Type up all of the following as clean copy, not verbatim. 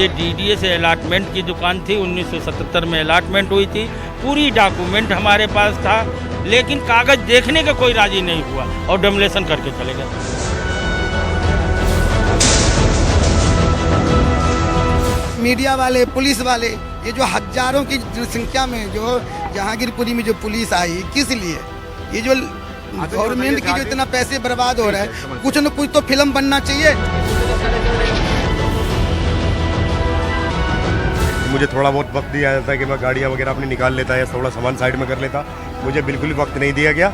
ये डीडीए से अलॉटमेंट की दुकान थी, 1977 में अलॉटमेंट हुई थी, पूरी डॉक्यूमेंट हमारे पास था, लेकिन कागज देखने का कोई राजी नहीं हुआ और डमलेशन करके चले गए। मीडिया वाले, पुलिस वाले, ये जो हजारों की संख्या में जो जहांगीरपुरी में जो पुलिस आई, किस लिए? ये जो गवर्नमेंट की जो इतना पैसे बर्बाद हो रहा है, कुछ न कुछ तो फिल्म बनना चाहिए। मुझे थोड़ा बहुत वक्त दिया जाता है कि मैं गाड़ियाँ वगैरह अपनी निकाल लेता या थोड़ा सामान साइड में कर लेता, मुझे बिल्कुल भी वक्त नहीं दिया गया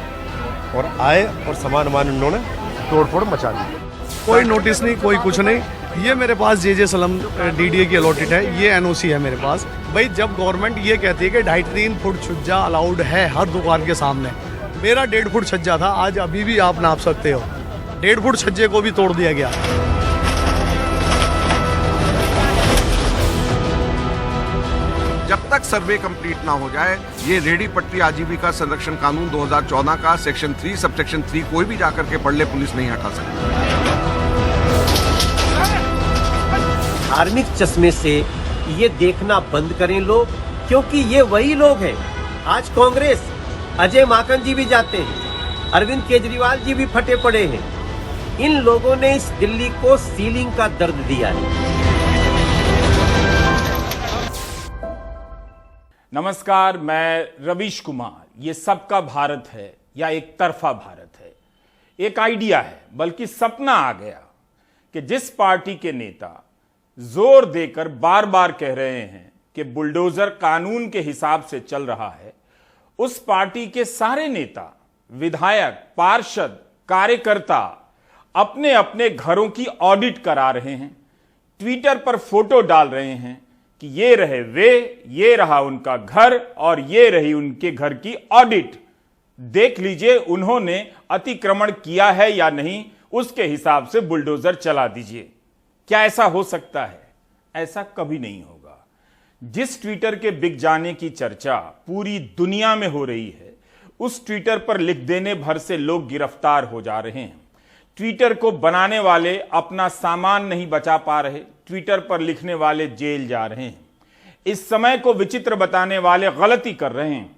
और आए और सामान उन्होंने तोड़फोड़ मचा दी। कोई नोटिस नहीं, कोई कुछ नहीं। ये मेरे पास जे सलम डीडीए की अलॉटेड है, ये एनओसी है मेरे पास। भाई जब गवर्नमेंट ये कहती है कि 2.5-3 फुट छज्जा अलाउड है हर दुकान के सामने, मेरा 1.5 फुट छज्जा था, आज अभी भी आप नाप सकते हो, 1.5 फुट छज्जे को भी तोड़ दिया गया। जब तक सर्वे कंप्लीट ना हो जाए, ये रेहड़ी पट्टी आजीविका संरक्षण कानून 2014 का सेक्शन 3 सबसेक्शन 3 कोई भी जाकर के पढ़ ले, पुलिस नहीं हटा सकती। धार्मिक चश्मे से ये देखना बंद करें लोग, क्योंकि ये वही लोग हैं। आज कांग्रेस, अजय माकन जी भी जाते हैं, अरविंद केजरीवाल जी भी फटे पड़े हैं। इन लोगों ने इस दिल्ली को सीलिंग का दर्द दिया है। नमस्कार, मैं रवीश कुमार। ये सबका भारत है या एक तरफा भारत है? एक आइडिया है, बल्कि सपना आ गया कि जिस पार्टी के नेता जोर देकर बार बार कह रहे हैं कि बुलडोजर कानून के हिसाब से चल रहा है, उस पार्टी के सारे नेता, विधायक, पार्षद, कार्यकर्ता अपने अपने घरों की ऑडिट करा रहे हैं, ट्विटर पर फोटो डाल रहे हैं कि ये रहे वे, ये रहा उनका घर और ये रही उनके घर की ऑडिट। देख लीजिए उन्होंने अतिक्रमण किया है या नहीं, उसके हिसाब से बुलडोजर चला दीजिए। क्या ऐसा हो सकता है? ऐसा कभी नहीं होगा। जिस ट्विटर के बिक जाने की चर्चा पूरी दुनिया में हो रही है, उस ट्विटर पर लिख देने भर से लोग गिरफ्तार हो जा रहे हैं। ट्विटर को बनाने वाले अपना सामान नहीं बचा पा रहे, ट्विटर पर लिखने वाले जेल जा रहे हैं। इस समय को विचित्र बताने वाले गलती कर रहे हैं।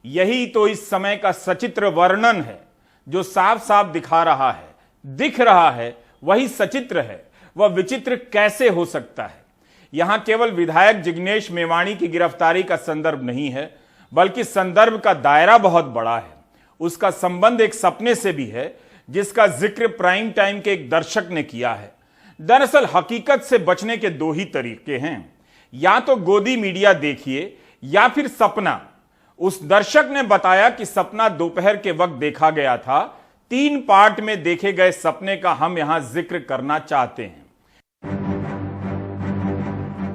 यही तो इस समय का सचित्र वर्णन है, जो साफ साफ दिखा रहा है, दिख रहा है वही सचित्र है। वह विचित्र कैसे हो सकता है? यहां केवल विधायक जिग्नेश मेवाणी की गिरफ्तारी का संदर्भ नहीं है, बल्कि संदर्भ का दायरा बहुत बड़ा है। उसका संबंध एक सपने से भी है, जिसका जिक्र प्राइम टाइम के एक दर्शक ने किया है। दरअसल हकीकत से बचने के दो ही तरीके हैं, या तो गोदी मीडिया देखिए या फिर सपना। उस दर्शक ने बताया कि सपना दोपहर के वक्त देखा गया था। 3 पार्ट में देखे गए सपने का हम यहां जिक्र करना चाहते हैं।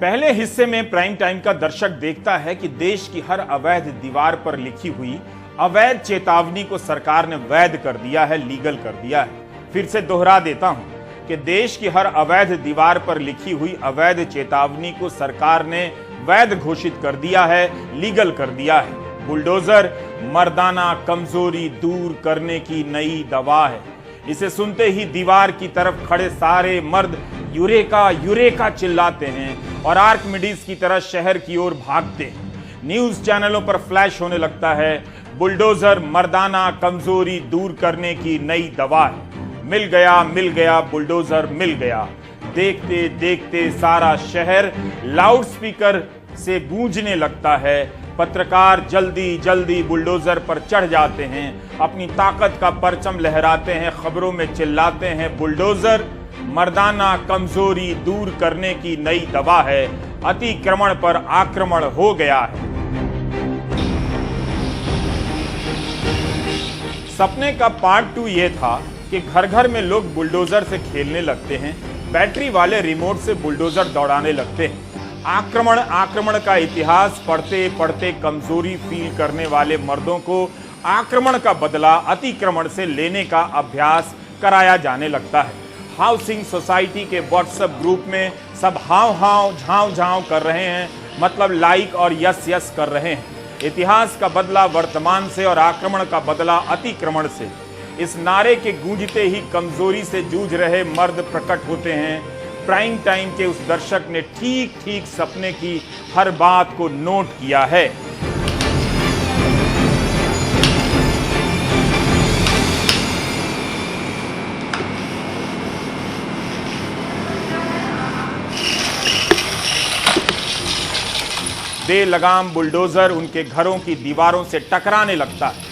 पहले हिस्से में प्राइम टाइम का दर्शक देखता है कि देश की हर अवैध दीवार पर लिखी हुई अवैध चेतावनी को सरकार ने वैध कर दिया है, लीगल कर दिया है। फिर से दोहरा देता हूं कि देश की हर अवैध दीवार पर लिखी हुई अवैध चेतावनी को सरकार ने वैध घोषित कर दिया है, लीगल कर दिया है। बुलडोजर मर्दाना कमजोरी दूर करने की नई दवा है। इसे सुनते ही दीवार की तरफ खड़े सारे मर्द यूरेका यूरेका चिल्लाते हैं और आर्किमिडीज की तरह शहर की ओर भागते हैं। न्यूज चैनलों पर फ्लैश होने लगता है, बुलडोजर मर्दाना कमजोरी दूर करने की नई दवा है। मिल गया बुलडोजर मिल गया। देखते देखते सारा शहर लाउडस्पीकर से गूंजने लगता है। पत्रकार जल्दी जल्दी बुलडोजर पर चढ़ जाते हैं, अपनी ताकत का परचम लहराते हैं, खबरों में चिल्लाते हैं, बुलडोजर मर्दाना कमजोरी दूर करने की नई दवा है, अतिक्रमण पर आक्रमण हो गया है। सपने का पार्ट 2 ये था कि घर घर में लोग बुलडोजर से खेलने लगते हैं, बैटरी वाले रिमोट से बुलडोजर दौड़ाने लगते हैं। आक्रमण का इतिहास पढ़ते पढ़ते कमजोरी फील करने वाले मर्दों को आक्रमण का बदला अतिक्रमण से लेने का अभ्यास कराया जाने लगता है। हाउसिंग सोसाइटी के व्हाट्सएप ग्रुप में सब हाव हाव झांव झांव कर रहे हैं, मतलब लाइक और यस यस कर रहे हैं। इतिहास का बदला वर्तमान से और आक्रमण का बदला अतिक्रमण से। इस नारे के गूंजते ही कमजोरी से जूझ रहे मर्द प्रकट होते हैं, प्राइम टाइम के उस दर्शक ने ठीक ठीक सपने की हर बात को नोट किया है। बेलगाम बुलडोजर उनके घरों की दीवारों से टकराने लगता है।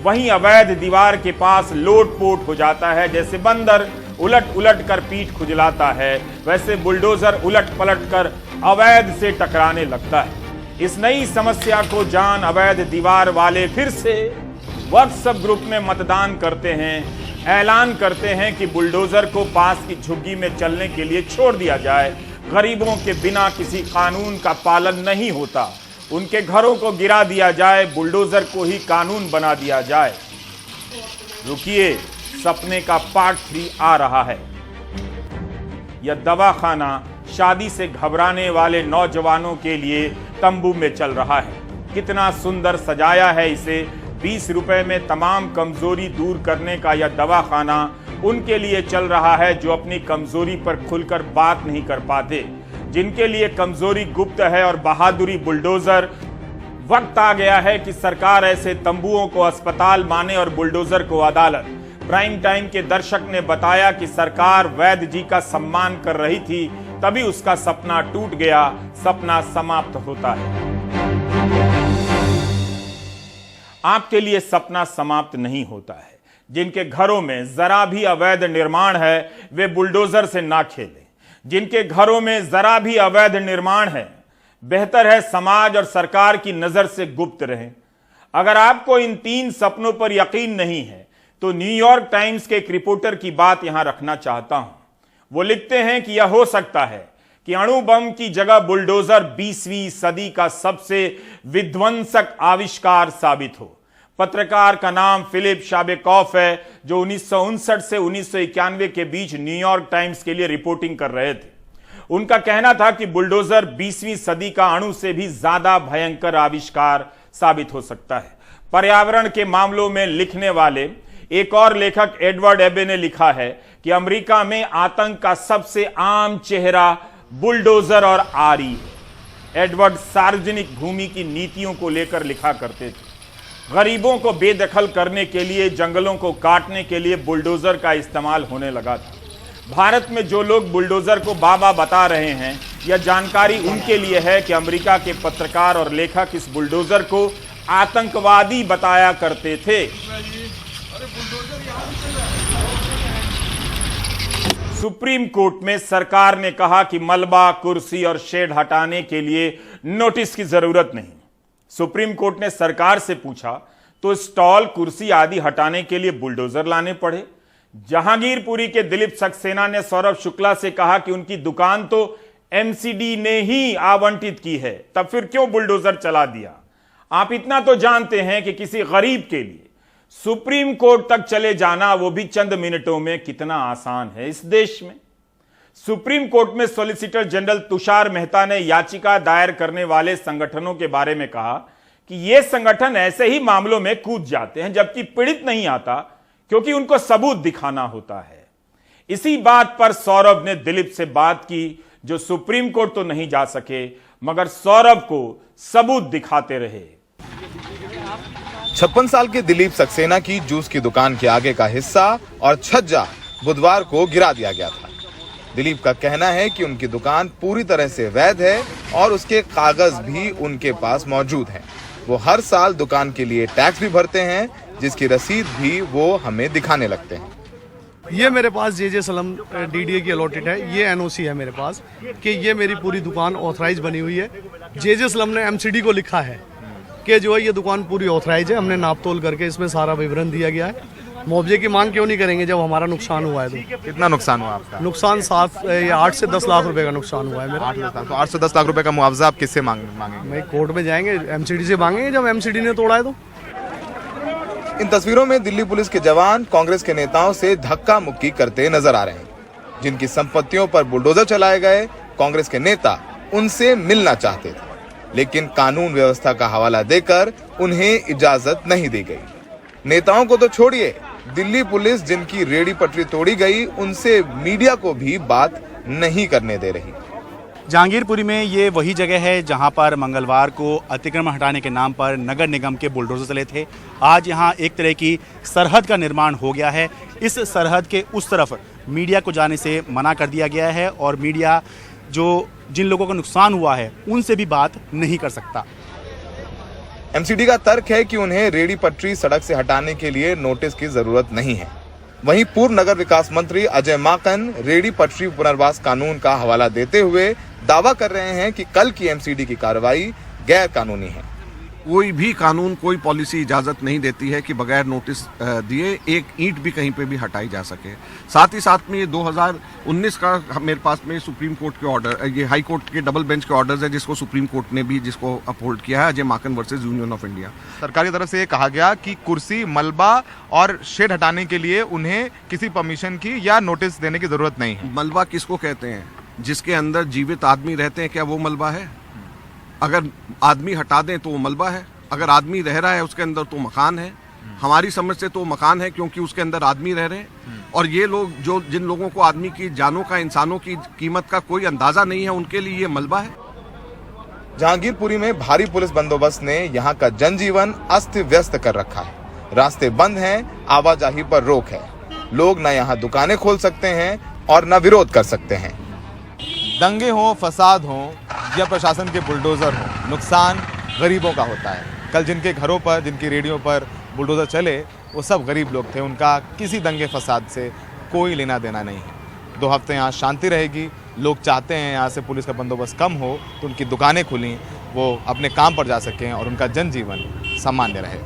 वहीं अवैध दीवार के पास लोटपोट हो जाता है। जैसे बंदर उलट उलट कर पीठ खुजलाता है, वैसे बुलडोजर उलट पलट कर अवैध से टकराने लगता है। इस नई समस्या को जान अवैध दीवार वाले फिर से व्हाट्सएप ग्रुप में मतदान करते हैं, ऐलान करते हैं कि बुलडोजर को पास की झुग्गी में चलने के लिए छोड़ दिया जाए। गरीबों के बिना किसी कानून का पालन नहीं होता, उनके घरों को गिरा दिया जाए, बुलडोजर को ही कानून बना दिया जाए। रुकिए, सपने का पार्ट 3 आ रहा है। यह दवाखाना शादी से घबराने वाले नौजवानों के लिए तंबू में चल रहा है। कितना सुंदर सजाया है इसे। 20 रुपए में तमाम कमजोरी दूर करने का यह दवाखाना उनके लिए चल रहा है जो अपनी कमजोरी पर खुलकर बात नहीं कर पाते, जिनके लिए कमजोरी गुप्त है और बहादुरी बुलडोजर। वक्त आ गया है कि सरकार ऐसे तंबुओं को अस्पताल माने और बुलडोजर को अदालत। प्राइम टाइम के दर्शक ने बताया कि सरकार वैद्य जी का सम्मान कर रही थी, तभी उसका सपना टूट गया। सपना समाप्त होता है। आपके लिए सपना समाप्त नहीं होता है। जिनके घरों में जरा भी अवैध निर्माण है वे बुलडोजर से ना खेलें। जिनके घरों में जरा भी अवैध निर्माण है, बेहतर है समाज और सरकार की नजर से गुप्त रहें। अगर आपको इन 3 सपनों पर यकीन नहीं है तो न्यूयॉर्क टाइम्स के एक रिपोर्टर की बात यहां रखना चाहता हूं। वो लिखते हैं कि यह हो सकता है कि अणु बम की जगह बुलडोजर 20वीं सदी का सबसे विध्वंसक आविष्कार साबित हो। पत्रकार का नाम फिलिप शाबेकॉफ है, जो 1959 से 1991 के बीच न्यूयॉर्क टाइम्स के लिए रिपोर्टिंग कर रहे थे। उनका कहना था कि बुलडोजर 20वीं सदी का अणु से भी ज्यादा भयंकर आविष्कार साबित हो सकता है। पर्यावरण के मामलों में लिखने वाले एक और लेखक एडवर्ड एबे ने लिखा है कि अमेरिका में आतंक का सबसे आम चेहरा बुलडोजर और आरी है। एडवर्ड सार्वजनिक भूमि की नीतियों को लेकर लिखा करते थे। गरीबों को बेदखल करने के लिए, जंगलों को काटने के लिए बुलडोजर का इस्तेमाल होने लगा था। भारत में जो लोग बुलडोजर को बाबा बता रहे हैं, यह जानकारी उनके लिए है कि अमेरिका के पत्रकार और लेखक इस बुलडोजर को आतंकवादी बताया करते थे। सुप्रीम कोर्ट में सरकार ने कहा कि मलबा, कुर्सी और शेड हटाने के लिए नोटिस की जरूरत नहीं। सुप्रीम कोर्ट ने सरकार से पूछा तो स्टॉल, कुर्सी आदि हटाने के लिए बुलडोजर लाने पड़े। जहांगीरपुरी के दिलीप सक्सेना ने सौरभ शुक्ला से कहा कि उनकी दुकान तो एमसीडी ने ही आवंटित की है, तब फिर क्यों बुलडोजर चला दिया। आप इतना तो जानते हैं कि किसी गरीब के लिए सुप्रीम कोर्ट तक चले जाना, वो भी चंद मिनटों में, कितना आसान है इस देश में। सुप्रीम कोर्ट में सॉलिसिटर जनरल तुषार मेहता ने याचिका दायर करने वाले संगठनों के बारे में कहा कि ये संगठन ऐसे ही मामलों में कूद जाते हैं जबकि पीड़ित नहीं आता, क्योंकि उनको सबूत दिखाना होता है। इसी बात पर सौरभ ने दिलीप से बात की, जो सुप्रीम कोर्ट तो नहीं जा सके मगर सौरभ को सबूत दिखाते रहे। 56 साल के दिलीप सक्सेना की जूस की दुकान के आगे का हिस्सा और छज्जा बुधवार को गिरा दिया गया था। दिलीप का कहना है कि उनकी दुकान पूरी तरह से वैध है और उसके कागज भी उनके पास मौजूद हैं। वो हर साल दुकान के लिए टैक्स भी भरते हैं, जिसकी रसीद भी वो हमें दिखाने लगते हैं। ये मेरे पास जे सलम डीडीए की अलॉटेड है, ये एनओसी है मेरे पास कि ये मेरी पूरी दुकान ऑथराइज बनी हुई है। जे सलम ने एमसीडी को लिखा है कि जो है ये दुकान पूरी ऑथराइज है। हमने नाप तोल करके इसमें सारा विवरण दिया गया है। मुआवजे की मांग क्यों नहीं करेंगे जब हमारा नुकसान हुआ है तो। कितना नुकसान हुआ आपका? नुकसान 8 से 10 लाख रुपए का नुकसान हुआ है मेरा। 8 से 10 लाख रुपए का मुआवजा आप किससे मांगेंगे? मैं कोर्ट में जाएंगे, एमसीडी से मांगेंगे जब एमसीडी ने तोड़ा है तो। इन तस्वीरों में दिल्ली पुलिस के जवान कांग्रेस के नेताओं से धक्का मुक्की करते नजर आ रहे हैं। जिनकी संपत्तियों पर बुलडोजर चलाए गए, कांग्रेस के नेता उनसे मिलना चाहते थे, लेकिन कानून व्यवस्था का हवाला देकर उन्हें इजाजत नहीं दी गई। नेताओं को तो छोड़िए, दिल्ली पुलिस जिनकी रेडी पटरी तोड़ी गई उनसे मीडिया को भी बात नहीं करने दे रही। जहांगीरपुरी में ये वही जगह है जहां पर मंगलवार को अतिक्रमण हटाने के नाम पर नगर निगम के बुलडोजर चले थे। आज यहां एक तरह की सरहद का निर्माण हो गया है। इस सरहद के उस तरफ मीडिया को जाने से मना कर दिया गया है और मीडिया जिन लोगों को नुकसान हुआ है उनसे भी बात नहीं कर सकता। एमसीडी का तर्क है कि उन्हें रेडी पटरी सड़क से हटाने के लिए नोटिस की जरूरत नहीं है। वहीं पूर्व नगर विकास मंत्री अजय माकन रेडी पटरी पुनर्वास कानून का हवाला देते हुए दावा कर रहे हैं कि कल की एमसीडी की कार्रवाई गैर कानूनी है। कोई भी कानून, कोई पॉलिसी इजाजत नहीं देती है कि बगैर नोटिस दिए एक ईंट भी कहीं पे भी हटाई जा सके। साथ ही साथ में ये 2019 का मेरे पास में सुप्रीम कोर्ट के ऑर्डर, ये हाई कोर्ट के डबल बेंच के ऑर्डर्स है जिसको सुप्रीम कोर्ट ने भी जिसको अपहोल्ड किया है, Ajay Maken versus union of India. सरकार की तरफ से ये कहा गया कि कुर्सी, मलबा और शेड हटाने के लिए उन्हें किसी परमिशन की या नोटिस देने की जरूरत नहीं है। मलबा किसको कहते हैं? जिसके अंदर जीवित आदमी रहते हैं, क्या वो मलबा है? अगर आदमी हटा दें तो वो मलबा है, अगर आदमी रह रहा है उसके अंदर तो मकान है। हमारी समझ से तो मकान है क्योंकि उसके अंदर आदमी रह रहे हैं। और ये लोग जिन लोगों को आदमी की जानों का, इंसानों की कीमत का कोई अंदाजा नहीं है, उनके लिए ये मलबा है। जहांगीरपुरी में भारी पुलिस बंदोबस्त ने यहाँ का जनजीवन अस्त व्यस्त कर रखा है। रास्ते बंद हैं, आवाजाही पर रोक है। लोग न यहाँ दुकानें खोल सकते हैं और न विरोध कर सकते हैं। दंगे हों, फसाद हों या प्रशासन के बुलडोजर हों, नुकसान गरीबों का होता है। कल जिनके घरों पर, जिनकी रेडियो पर बुलडोजर चले, वो सब गरीब लोग थे। उनका किसी दंगे फसाद से कोई लेना देना नहीं है। 2 हफ्ते यहाँ शांति रहेगी। लोग चाहते हैं यहाँ से पुलिस का बंदोबस्त कम हो तो उनकी दुकानें खुली, वो अपने काम पर जा सकें और उनका जनजीवन सामान्य रहे।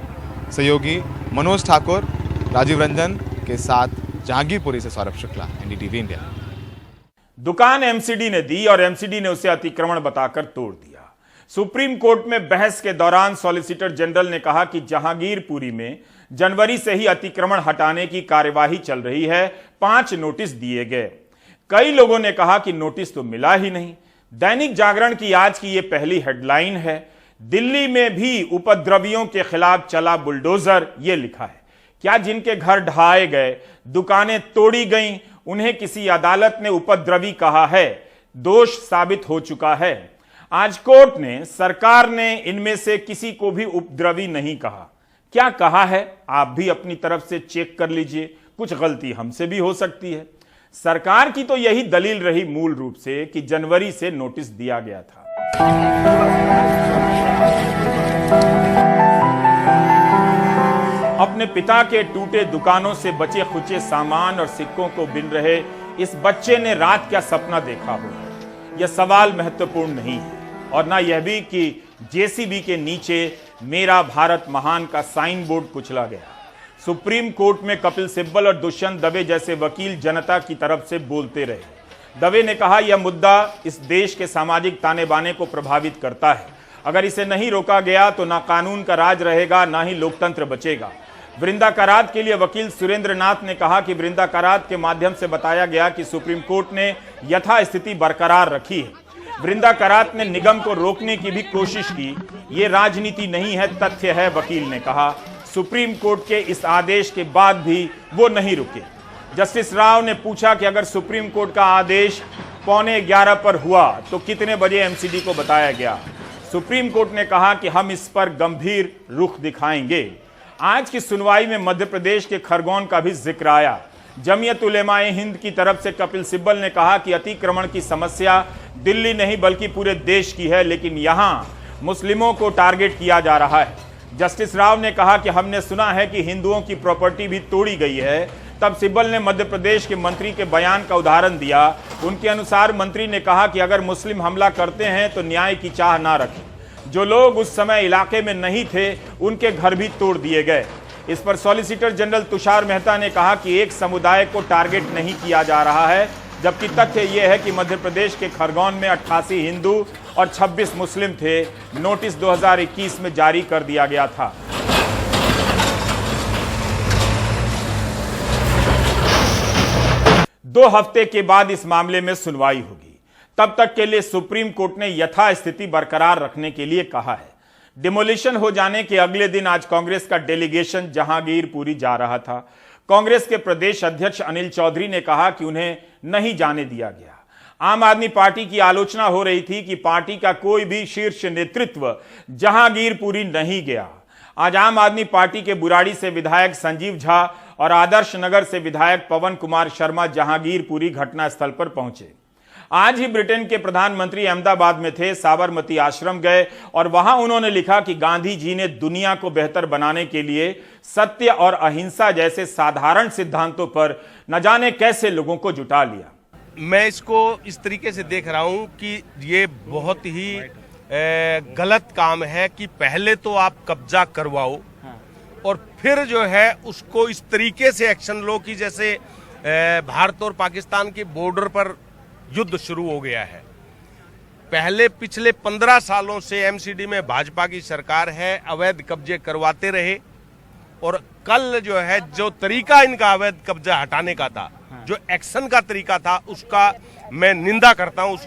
सहयोगी मनोज ठाकुर, राजीव रंजन के साथ जहांगीरपुरी से सौरभ शुक्ला, एनडीटीवी इंडिया। दुकान एमसीडी ने दी और एमसीडी ने उसे अतिक्रमण बताकर तोड़ दिया। सुप्रीम कोर्ट में बहस के दौरान सॉलिसिटर जनरल ने कहा कि जहांगीरपुरी में जनवरी से ही अतिक्रमण हटाने की कार्यवाही चल रही है। 5 नोटिस दिए गए। कई लोगों ने कहा कि नोटिस तो मिला ही नहीं। दैनिक जागरण की आज की यह पहली हेडलाइन है, दिल्ली में भी उपद्रवियों के खिलाफ चला बुलडोजर। यह लिखा है, क्या जिनके घर ढहाए गए, दुकानें तोड़ी गईं, उन्हें किसी अदालत ने उपद्रवी कहा है? दोष साबित हो चुका है। आज कोर्ट ने, सरकार ने इनमें से किसी को भी उपद्रवी नहीं कहा। क्या कहा है आप भी अपनी तरफ से चेक कर लीजिए, कुछ गलती हमसे भी हो सकती है। सरकार की तो यही दलील रही मूल रूप से कि जनवरी से नोटिस दिया गया था। अपने पिता के टूटे दुकानों से बचे खुचे सामान और सिक्कों को बिन रहे इस बच्चे ने रात क्या सपना देखा होगा, यह सवाल महत्वपूर्ण नहीं है। और ना यह भी कि जेसीबी के नीचे मेरा भारत महान का साइन बोर्ड कुचला गया। सुप्रीम कोर्ट में कपिल सिब्बल और दुष्यंत दवे जैसे वकील जनता की तरफ से बोलते रहे। दवे ने कहा, यह मुद्दा इस देश के सामाजिक ताने बाने को प्रभावित करता है। अगर इसे नहीं रोका गया तो ना कानून का राज रहेगा, ना ही लोकतंत्र बचेगा। वृंदा करात के लिए वकील सुरेंद्र नाथ ने कहा कि वृंदा करात के माध्यम से बताया गया कि सुप्रीम कोर्ट ने यथास्थिति बरकरार रखी है। वृंदा करात ने निगम को रोकने की भी कोशिश की। ये राजनीति नहीं है, तथ्य है, वकील ने कहा। सुप्रीम कोर्ट के इस आदेश के बाद भी वो नहीं रुके। जस्टिस राव ने पूछा कि अगर सुप्रीम कोर्ट का आदेश 11:15 पर हुआ तो कितने बजे एमसीडी को बताया गया। सुप्रीम कोर्ट ने कहा कि हम इस पर गंभीर रुख दिखाएंगे। आज की सुनवाई में मध्य प्रदेश के खरगोन का भी जिक्र आया। जमीयत उलेमाए हिंद की तरफ से कपिल सिब्बल ने कहा कि अतिक्रमण की समस्या दिल्ली नहीं बल्कि पूरे देश की है, लेकिन यहां मुस्लिमों को टारगेट किया जा रहा है। जस्टिस राव ने कहा कि हमने सुना है कि हिंदुओं की प्रॉपर्टी भी तोड़ी गई है। तब सिब्बल ने मध्य प्रदेश के मंत्री के बयान का उदाहरण दिया। उनके अनुसार मंत्री ने कहा कि अगर मुस्लिम हमला करते हैं तो न्याय की चाह ना रखें। जो लोग उस समय इलाके में नहीं थे उनके घर भी तोड़ दिए गए। इस पर सॉलिसिटर जनरल तुषार मेहता ने कहा कि एक समुदाय को टारगेट नहीं किया जा रहा है, जबकि तथ्य यह है कि मध्य प्रदेश के खरगोन में 88 हिंदू और 26 मुस्लिम थे। नोटिस 2021 में जारी कर दिया गया था। दो हफ्ते के बाद इस मामले में सुनवाई होगी। तब तक के लिए सुप्रीम कोर्ट ने यथास्थिति बरकरार रखने के लिए कहा है। डिमोलिशन हो जाने के अगले दिन आज कांग्रेस का डेलीगेशन जहांगीरपुरी जा रहा था। कांग्रेस के प्रदेश अध्यक्ष अनिल चौधरी ने कहा कि उन्हें नहीं जाने दिया गया। आम आदमी पार्टी की आलोचना हो रही थी कि पार्टी का कोई भी शीर्ष नेतृत्व जहांगीरपुरी नहीं गया। आज आम आदमी पार्टी के बुराड़ी से विधायक संजीव झा और आदर्श नगर से विधायक पवन कुमार शर्मा जहांगीरपुरी घटनास्थल पर पहुंचे। आज ही ब्रिटेन के प्रधानमंत्री अहमदाबाद में थे, साबरमती आश्रम गए और वहां उन्होंने लिखा कि गांधी जी ने दुनिया को बेहतर बनाने के लिए सत्य और अहिंसा जैसे साधारण सिद्धांतों पर न जाने कैसे लोगों को जुटा लिया। मैं इसको इस तरीके से देख रहा हूं कि ये बहुत ही गलत काम है कि पहले तो आप कब्जा करवाओ और फिर जो है उसको इस तरीके से एक्शन लो कि जैसे भारत और पाकिस्तान के बॉर्डर पर युद्ध शुरू हो गया है। पहले पिछले 15 सालों से एमसीडी में भाजपा की सरकार है, अवैध कब्जे करवाते रहे और कल जो है जो तरीका इनका अवैध कब्जा हटाने का था, जो एक्शन का तरीका था, उसका मैं निंदा करता हूं।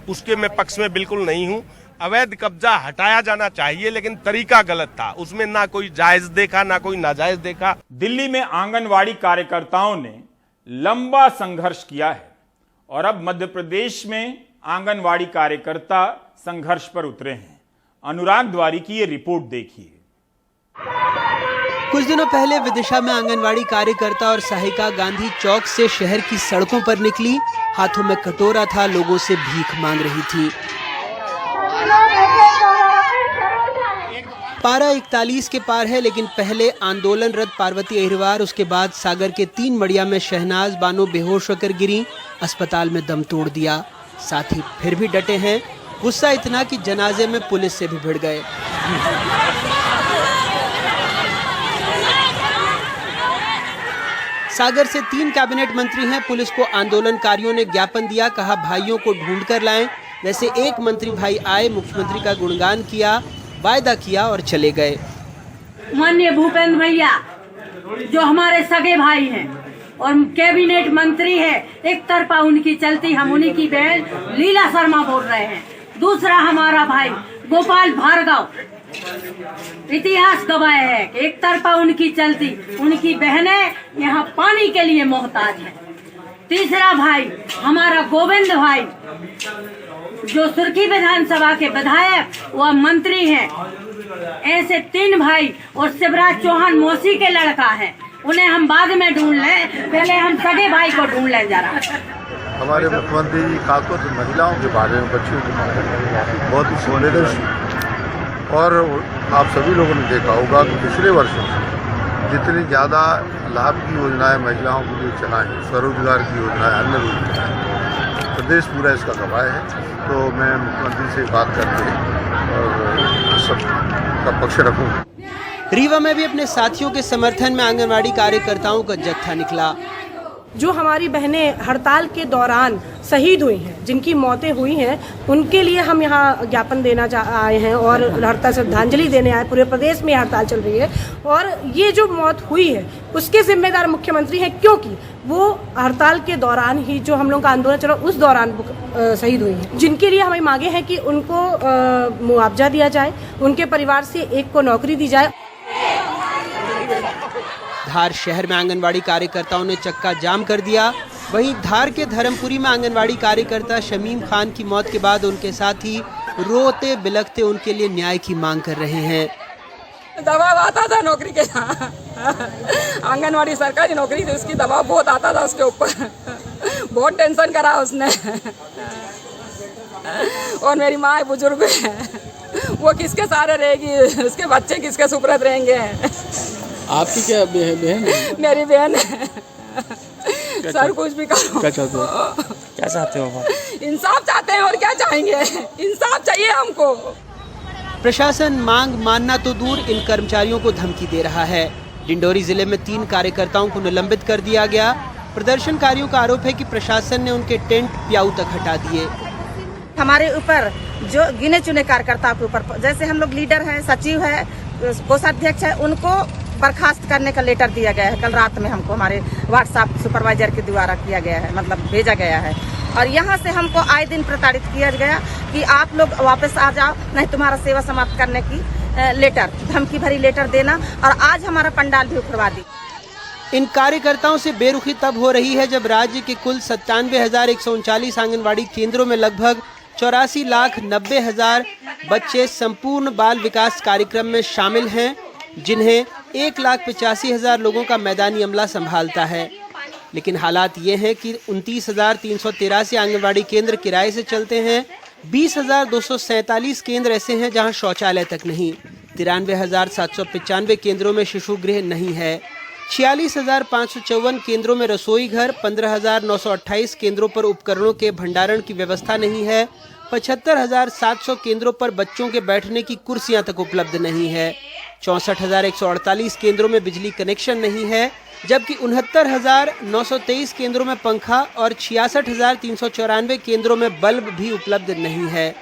उसके मैं पक्ष में बिल्कुल नहीं हूं। अवैध कब्जा हटाया जाना चाहिए लेकिन तरीका गलत था, उसमें ना कोई जायज देखा ना कोई नाजायज देखा। दिल्ली में आंगनवाड़ी कार्यकर्ताओं ने लंबा संघर्ष किया है और अब मध्य प्रदेश में आंगनवाड़ी कार्यकर्ता संघर्ष पर उतरे हैं। अनुराग द्वारी की ये रिपोर्ट देखिए। कुछ दिनों पहले विदिशा में आंगनवाड़ी कार्यकर्ता और सहायिका गांधी चौक से शहर की सड़कों पर निकली, हाथों में कटोरा था, लोगों से भीख मांग रही थी। पारा 41 के पार है, लेकिन पहले आंदोलनरत पार्वती अहिरवार, उसके बाद सागर के 3 मड़िया में शहनाज बानो बेहोश होकर गिरी, अस्पताल में दम तोड़ दिया। साथी फिर भी डटे हैं, गुस्सा इतना कि जनाजे में पुलिस से भी भिड़ गए। सागर से 3 कैबिनेट मंत्री हैं। पुलिस को आंदोलनकारियों ने ज्ञापन दिया, कहा भाइयों को ढूंढ कर लाएं। वैसे एक मंत्री भाई आए, मुख्यमंत्री का गुणगान किया, वायदा किया और चले गए। माननीय भूपेंद्र भैया जो हमारे सगे भाई हैं और कैबिनेट मंत्री है, एक तरफा उनकी चलती, हम उन्हीं की बहन लीला शर्मा बोल रहे हैं। दूसरा हमारा भाई गोपाल भार्गव, इतिहास गवाह है कि एक तरफा उनकी चलती, उनकी बहनें यहाँ पानी के लिए मोहताज है। तीसरा भाई हमारा गोविंद भाई जो सुर्खी विधानसभा के विधायक व मंत्री हैं। ऐसे 3 भाई और शिवराज चौहान मौसी के लड़का है, उन्हें हम बाद में ढूंढ लें, पहले हम सगे भाई को ढूंढ लें जरा। हमारे मुख्यमंत्री जी खासतौर से महिलाओं के बारे में, बच्चियों के बारे में बहुत ही संवेदनशील, और आप सभी लोगों ने देखा होगा कि पिछले वर्षों से जितनी ज़्यादा लाभ की योजनाएं महिलाओं के लिए चलाई, स्वरोजगार की योजनाएं, अन्य योजनाएं, प्रदेश पूरा इसका गवाह है। तो मैं मुख्यमंत्री से बात करके और सबका पक्ष रखूँगा। रीवा में भी अपने साथियों के समर्थन में आंगनवाड़ी कार्यकर्ताओं का जत्था निकला। जो हमारी बहनें हड़ताल के दौरान शहीद हुई हैं, जिनकी मौतें हुई हैं, उनके लिए हम यहाँ ज्ञापन देना आए हैं और हड़ताल श्रद्धांजलि देने आए। पूरे प्रदेश में हड़ताल चल रही है और ये जो मौत हुई है उसके जिम्मेदार मुख्यमंत्री हैं, क्योंकि वो हड़ताल के दौरान ही जो हम लोग का आंदोलन चला उस दौरान शहीद हुई हैं, जिनके लिए हमें मांगे हैं कि उनको मुआवजा दिया जाए, उनके परिवार से एक को नौकरी दी जाए। धार शहर में आंगनवाड़ी कार्यकर्ताओं ने चक्का जाम कर दिया। वहीं धार के धर्मपुरी में आंगनवाड़ी कार्यकर्ता शमीम खान की मौत के बाद उनके साथी रोते बिलखते उनके लिए न्याय की मांग कर रहे हैं। दबाव आता था नौकरी के, आंगनवाड़ी सरकारी नौकरी थी, उसकी दबाव बहुत आता था उसके ऊपर, बहुत टेंशन करा उसने। और मेरी माँ बुजुर्ग है, वो किसके सहारे रहेगी, उसके बच्चे किसके सुपुर्द रहेंगे। आपकी क्या बहन है? मेरी बहन है। सर कुछ भी करो। क्या चाहते हो? क्या चाहते हो? इंसाफ चाहते हैं और क्या चाहेंगे, इंसाफ चाहिए हमको। प्रशासन मांग मानना तो दूर, इन कर्मचारियों को धमकी दे रहा है। डिंडोरी जिले में 3 कार्यकर्ताओं को निलंबित कर दिया गया। प्रदर्शनकारियों का आरोप है कि प्रशासन ने उनके टेंट प्याऊ तक हटा दिए। हमारे ऊपर जो गिने चुने कार्यकर्ताओं के ऊपर, जैसे हम लोग लीडर हैं, सचिव है, कोषाध्यक्ष है, उनको बर्खास्त करने का लेटर दिया गया है। कल रात में हमको हमारे व्हाट्सएप सुपरवाइजर के द्वारा किया गया है, मतलब भेजा गया है। और यहाँ से हमको आए दिन प्रताड़ित किया गया कि आप लोग वापस आ जाओ, नहीं तुम्हारा सेवा समाप्त करने की लेटर, धमकी भरी लेटर देना, और आज हमारा पंडाल भी उखड़वा दी। इन कार्यकर्ताओं से बेरुखी तब हो रही है जब राज्य के कुल 97,139 आंगनवाड़ी केंद्रों में लगभग 84,90,000 बच्चे संपूर्ण बाल विकास कार्यक्रम में शामिल हैं, जिन्हें 1,85,000 लोगों का मैदानी अमला संभालता है। लेकिन हालात ये हैं कि 29,383 आंगनवाड़ी केंद्र किराए से चलते हैं, 20,247 केंद्र ऐसे हैं जहां शौचालय तक नहीं, 93,795 केंद्रों में शिशु गृह नहीं है, 46,554 केंद्रों में रसोई घर, 15,928 केंद्रों पर उपकरणों के भंडारण की व्यवस्था नहीं है, 75,700 केंद्रों पर बच्चों के बैठने की कुर्सियां तक उपलब्ध नहीं है, 64,148 केंद्रों में बिजली कनेक्शन नहीं है, जबकि 69,923 केंद्रों में पंखा और 66,394 केंद्रों में बल्ब भी उपलब्ध नहीं है।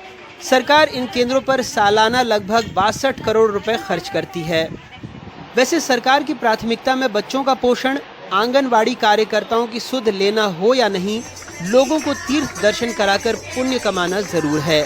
सरकार इन केंद्रों पर सालाना लगभग 62 करोड़ रुपए खर्च करती है। वैसे सरकार की प्राथमिकता में बच्चों का पोषण, आंगनवाड़ी कार्यकर्ताओं की सुध लेना हो या नहीं, लोगों को तीर्थ दर्शन कराकर पुण्य कमाना जरूर है।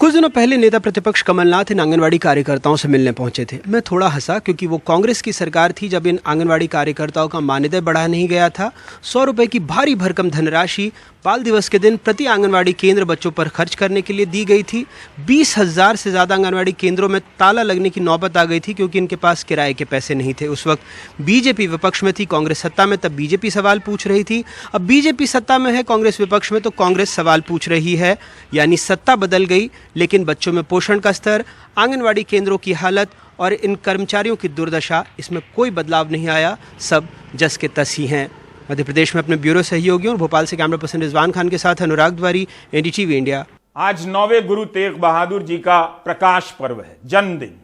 कुछ दिनों पहले नेता प्रतिपक्ष कमलनाथ इन आंगनवाड़ी कार्यकर्ताओं से मिलने पहुंचे थे। मैं थोड़ा हंसा क्योंकि वो कांग्रेस की सरकार थी जब इन आंगनवाड़ी कार्यकर्ताओं का मानदेय बढ़ा नहीं गया था। 100 रुपए की भारी भरकम धनराशि बाल दिवस के दिन प्रति आंगनवाड़ी केंद्र बच्चों पर खर्च करने के लिए दी गई थी। 20,000 से ज़्यादा आंगनवाड़ी केंद्रों में ताला लगने की नौबत आ गई थी क्योंकि इनके पास किराए के पैसे नहीं थे। उस वक्त बीजेपी विपक्ष में थी, कांग्रेस सत्ता में, तब बीजेपी सवाल पूछ रही थी। अब बीजेपी सत्ता में है, कांग्रेस विपक्ष में, तो कांग्रेस सवाल पूछ रही है। यानी सत्ता बदल गई लेकिन बच्चों में पोषण का स्तर, आंगनवाड़ी केंद्रों की हालत और इन कर्मचारियों की दुर्दशा, इसमें कोई बदलाव नहीं आया। सब जस के तस ही हैं। मध्य प्रदेश में अपने ब्यूरो सहयोगियों और भोपाल से कैमरा पर्सन रिजवान खान के साथ अनुराग द्वारी, एनडीटीवी इंडिया। आज 9वें गुरु तेग बहादुर जी का प्रकाश पर्व है, जन्मदिन,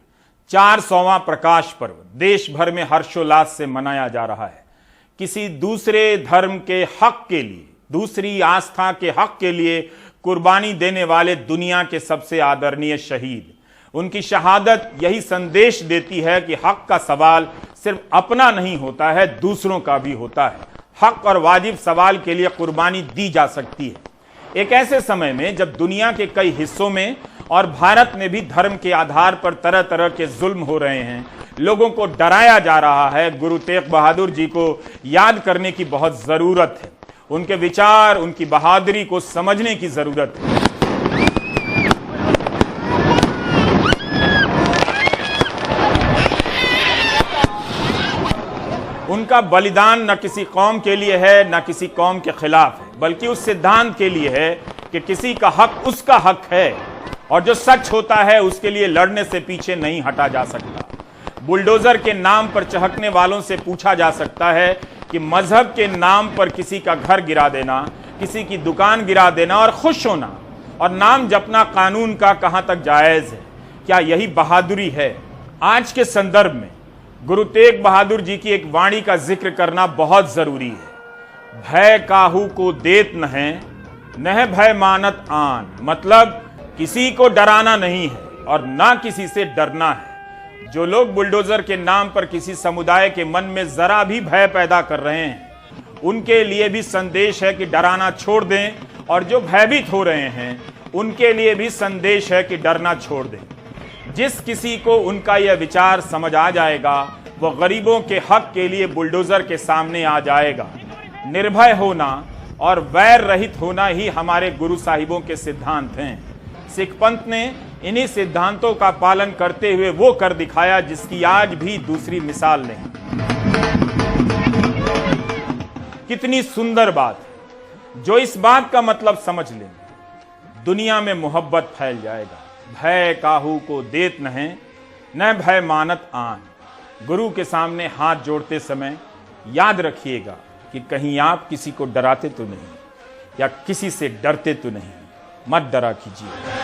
400वां प्रकाश पर्व देश भर में हर्षोल्लास से मनाया जा रहा है। किसी दूसरे धर्म के हक के लिए, दूसरी आस्था के हक के लिए कुर्बानी देने वाले दुनिया के सबसे आदरणीय शहीद, उनकी शहादत यही संदेश देती है कि हक का सवाल सिर्फ अपना नहीं होता है, दूसरों का भी होता है। हक और वाजिब सवाल के लिए कुर्बानी दी जा सकती है। एक ऐसे समय में जब दुनिया के कई हिस्सों में और भारत में भी धर्म के आधार पर तरह तरह के जुल्म हो रहे हैं, लोगों को डराया जा रहा है, गुरु तेग बहादुर जी को याद करने की बहुत जरूरत है। उनके विचार, उनकी बहादुरी को समझने की जरूरत है। उनका बलिदान न किसी कौम के लिए है, न किसी कौम के खिलाफ है, बल्कि उस सिद्धांत के लिए है कि किसी का हक उसका हक है और जो सच होता है उसके लिए लड़ने से पीछे नहीं हटा जा सकता। बुलडोजर के नाम पर चहकने वालों से पूछा जा सकता है कि मजहब के नाम पर किसी का घर गिरा देना, किसी की दुकान गिरा देना और खुश होना और नाम जपना कानून का कहां तक जायज है? क्या यही बहादुरी है? आज के संदर्भ में गुरु तेग बहादुर जी की एक वाणी का जिक्र करना बहुत जरूरी है। भय काहू को देत न है, नह भय मानत आन। मतलब किसी को डराना नहीं है और ना किसी से डरना है। जो लोग बुलडोजर के नाम पर किसी समुदाय के मन में जरा भी भय पैदा कर रहे हैं, उनके लिए भी संदेश है कि डराना छोड़ दें, और जो भयभीत हो रहे हैं उनके लिए भी संदेश है कि डरना छोड़ दें। जिस किसी को उनका यह विचार समझ आ जाएगा, वो गरीबों के हक के लिए बुलडोजर के सामने आ जाएगा। निर्भय होना और वैर रहित होना ही हमारे गुरु साहिबों के सिद्धांत हैं। सिख पंथ ने इन्हीं सिद्धांतों का पालन करते हुए वो कर दिखाया जिसकी आज भी दूसरी मिसाल नहीं। कितनी सुंदर बात है। जो इस बात का मतलब समझ लेंगे, दुनिया में मोहब्बत फैल जाएगा। भय काहू को देत न है, न भय मानत आन। गुरु के सामने हाथ जोड़ते समय याद रखिएगा कि कहीं आप किसी को डराते तो नहीं या किसी से डरते तो नहीं। मत डरा कीजिए।